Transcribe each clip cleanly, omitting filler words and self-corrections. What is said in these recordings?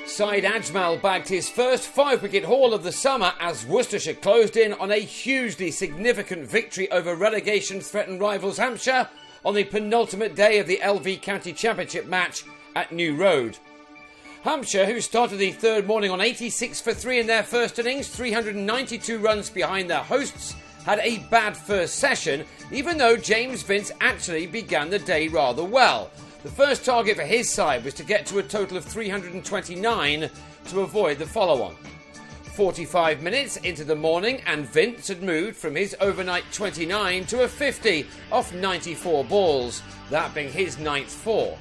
Side Ajmal bagged his first 5-wicket haul of the summer as Worcestershire closed in on a hugely significant victory over relegation-threatened rivals Hampshire on the penultimate day of the LV County Championship match at New Road. Hampshire, who started the third morning on 86 for 3 in their first innings, 392 runs behind their hosts, had a bad first session, even though James Vince actually began the day rather well. The first target for his side was to get to a total of 329 to avoid the follow-on. 45 minutes into the morning and Vince had moved from his overnight 29 to a 50 off 94 balls, that being his ninth 4.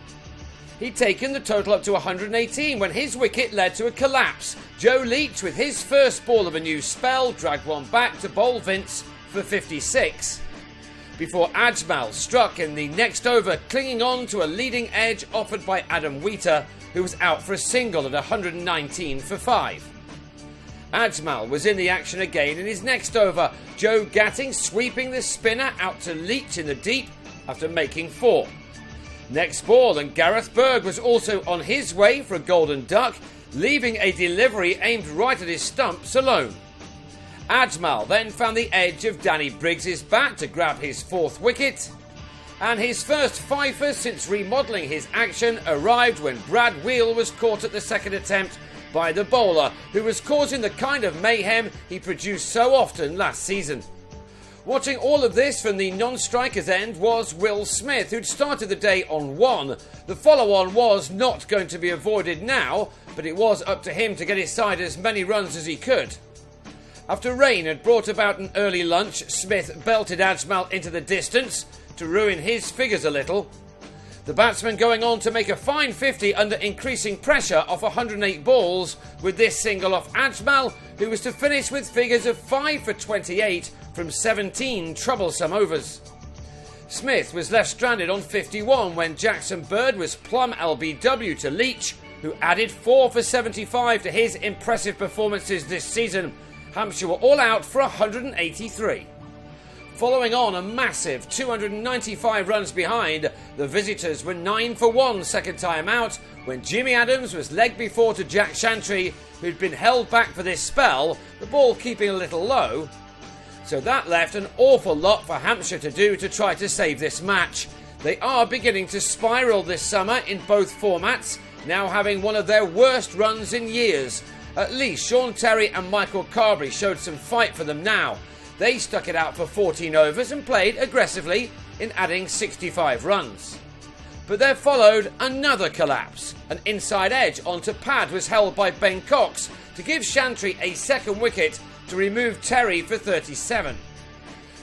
He'd taken the total up to 118 when his wicket led to a collapse. Joe Leach, with his first ball of a new spell, dragged one back to bowl Vince for 56. Before Ajmal struck in the next over, clinging on to a leading edge offered by Adam Wheater, who was out for a single at 119 for 5. Ajmal was in the action again in his next over, Joe Gatting sweeping the spinner out to Leach in the deep after making 4. Next ball and Gareth Berg was also on his way for a golden duck, leaving a delivery aimed right at his stumps alone. Ajmal then found the edge of Danny Briggs's bat to grab his 4th wicket, and his first fifer since remodelling his action arrived when Brad Wheel was caught at the second attempt by the bowler, who was causing the kind of mayhem he produced so often last season. Watching all of this from the non-striker's end was Will Smith, who'd started the day on 1. The follow-on was not going to be avoided now, but it was up to him to get his side as many runs as he could. After rain had brought about an early lunch, Smith belted Ajmal into the distance to ruin his figures a little. The batsman going on to make a fine 50 under increasing pressure off 108 balls with this single off Ajmal, who was to finish with figures of 5 for 28 from 17 troublesome overs. Smith was left stranded on 51 when Jackson Bird was plumb LBW to Leach, who added 4 for 75 to his impressive performances this season. Hampshire were all out for 183. Following on a massive 295 runs behind, the visitors were 9 for 1 second time out when Jimmy Adams was legged before to Jack Chantry, who'd been held back for this spell, the ball keeping a little low. So that left an awful lot for Hampshire to do to try to save this match. They are beginning to spiral this summer in both formats, now having one of their worst runs in years. At least Sean Terry and Michael Carberry showed some fight for them now. They stuck it out for 14 overs and played aggressively in adding 65 runs. But there followed another collapse. An inside edge onto pad was held by Ben Cox to give Chantry a second wicket to remove Terry for 37.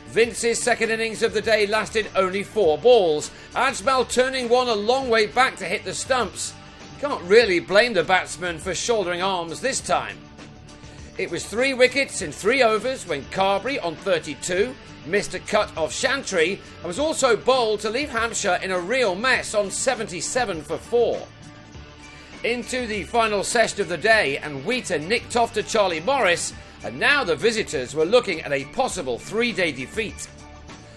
Vince's second innings of the day lasted only 4 balls. Ajmal turning one a long way back to hit the stumps. Can't really blame the batsman for shouldering arms this time. It was 3 wickets in 3 overs when Carberry on 32 missed a cut off Chantry and was also bowled to leave Hampshire in a real mess on 77 for 4. Into the final session of the day and Wheater nicked off to Charlie Morris, and now the visitors were looking at a possible 3-day defeat.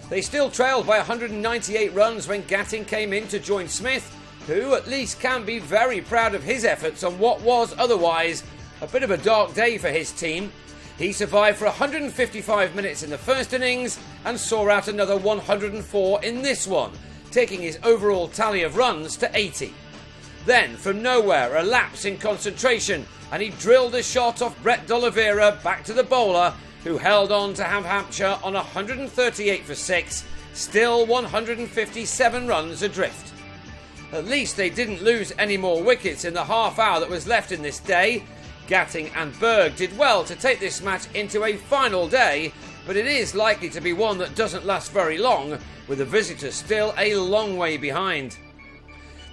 They still trailed by 198 runs when Gatting came in to join Smith, who at least can be very proud of his efforts on what was otherwise a bit of a dark day for his team. He survived for 155 minutes in the first innings and saw out another 104 in this one, taking his overall tally of runs to 80. Then, from nowhere, a lapse in concentration, and he drilled a shot off Brett D'Oliveira back to the bowler, who held on to have Hampshire on 138 for 6, still 157 runs adrift. At least they didn't lose any more wickets in the half hour that was left in this day. Gatting and Berg did well to take this match into a final day, but it is likely to be one that doesn't last very long, with the visitors still a long way behind.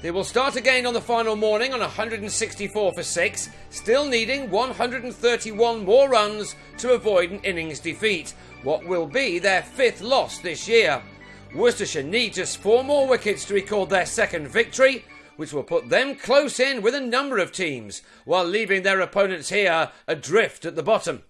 They will start again on the final morning on 164 for 6, still needing 131 more runs to avoid an innings defeat, what will be their 5th loss this year. Worcestershire need just 4 more wickets to record their second victory, which will put them close in with a number of teams, while leaving their opponents here adrift at the bottom.